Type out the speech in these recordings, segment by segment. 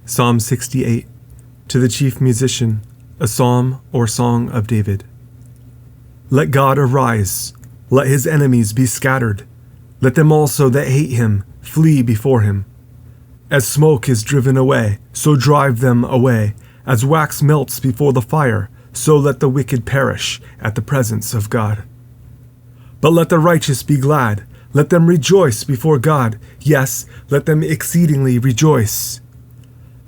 Psalm 68. To the chief musician, a psalm or song of David. Let God arise, let his enemies be scattered. Let them also that hate him flee before him. As smoke is driven away, so drive them away. As wax melts before the fire, so let the wicked perish at the presence of God. But let the righteous be glad, let them rejoice before God. Yes, let them exceedingly rejoice.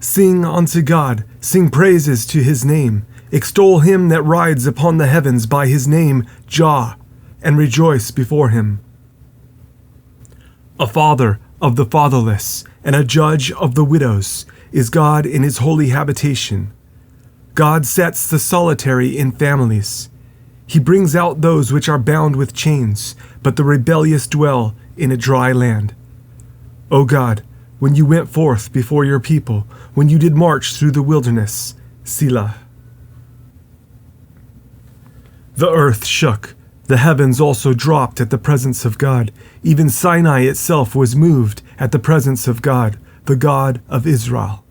Sing unto God, sing praises to his name. Extol him that rides upon the heavens by his name, Jah, and rejoice before him. A father of the fatherless, and a judge of the widows, is God in his holy habitation. God sets the solitary in families. He brings out those which are bound with chains, but the rebellious dwell in a dry land. O God, when you went forth before your people, when you did march through the wilderness, Selah. The earth shook, the heavens also dropped at the presence of God. Even Sinai itself was moved at the presence of God, the God of Israel.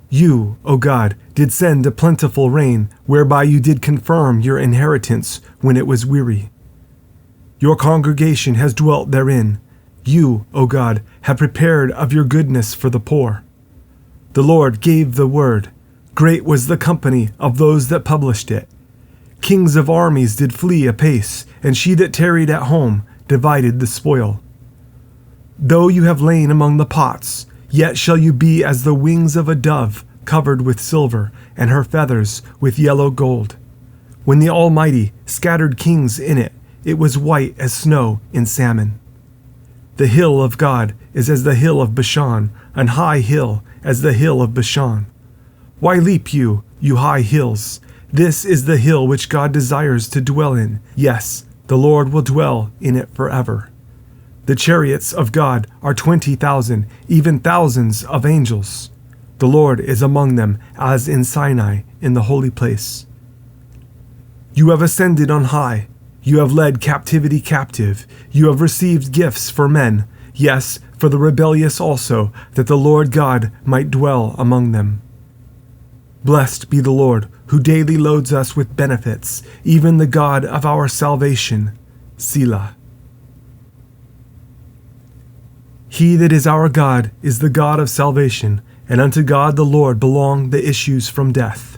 You, O God, did send a plentiful rain, whereby you did confirm your inheritance when it was weary. Your congregation has dwelt therein. You, O God, have prepared of your goodness for the poor. The Lord gave the word. Great was the company of those that published it. Kings of armies did flee apace, and she that tarried at home divided the spoil. Though you have lain among the pots, yet shall you be as the wings of a dove covered with silver, and her feathers with yellow gold. When the Almighty scattered kings in it, it was white as snow in salmon. The hill of God is as the hill of Bashan, an high hill as the hill of Bashan. Why leap you, you high hills? This is the hill which God desires to dwell in. Yes, the Lord will dwell in it forever. The chariots of God are 20,000, even thousands of angels. The Lord is among them, as in Sinai, in the holy place. You have ascended on high. You have led captivity captive. You have received gifts for men, yes, for the rebellious also, that the Lord God might dwell among them. Blessed be the Lord, who daily loads us with benefits, even the God of our salvation. Selah. He that is our God is the God of salvation, and unto God the Lord belong the issues from death.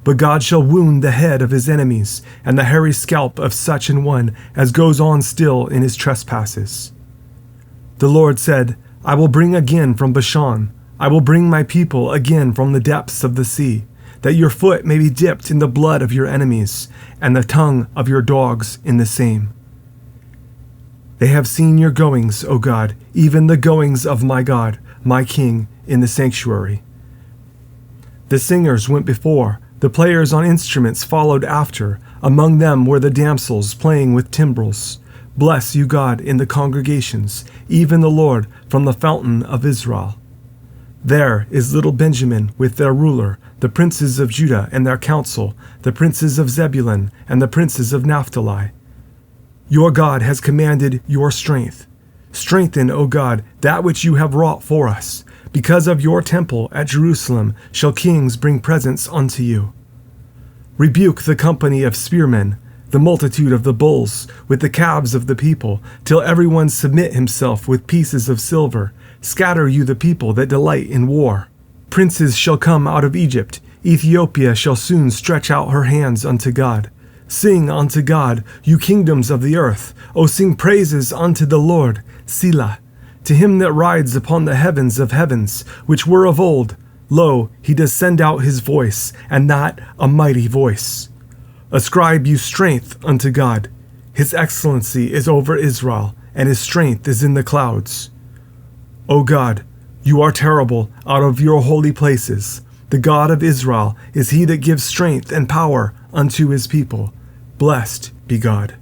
But God shall wound the head of his enemies, and the hairy scalp of such an one as goes on still in his trespasses. The Lord said, I will bring again from Bashan, I will bring my people again from the depths of the sea, that your foot may be dipped in the blood of your enemies, and the tongue of your dogs in the same. They have seen your goings, O God, even the goings of my God, my King, in the sanctuary. The singers went before, the players on instruments followed after. Among them were the damsels playing with timbrels. Bless you, God, in the congregations, even the Lord from the fountain of Israel. There is little Benjamin with their ruler, the princes of Judah and their council, the princes of Zebulun and the princes of Naphtali. Your God has commanded your strength. Strengthen, O God, that which you have wrought for us. Because of your temple at Jerusalem shall kings bring presents unto you. Rebuke the company of spearmen, the multitude of the bulls, with the calves of the people, till everyone submit himself with pieces of silver. Scatter you the people that delight in war. Princes shall come out of Egypt. Ethiopia shall soon stretch out her hands unto God. Sing unto God, you kingdoms of the earth. O sing praises unto the Lord. Selah. To him that rides upon the heavens of heavens, which were of old, lo, he does send out his voice, and not a mighty voice. Ascribe you strength unto God. His excellency is over Israel, and his strength is in the clouds. O God, you are terrible out of your holy places. The God of Israel is he that gives strength and power unto his people. Blessed be God.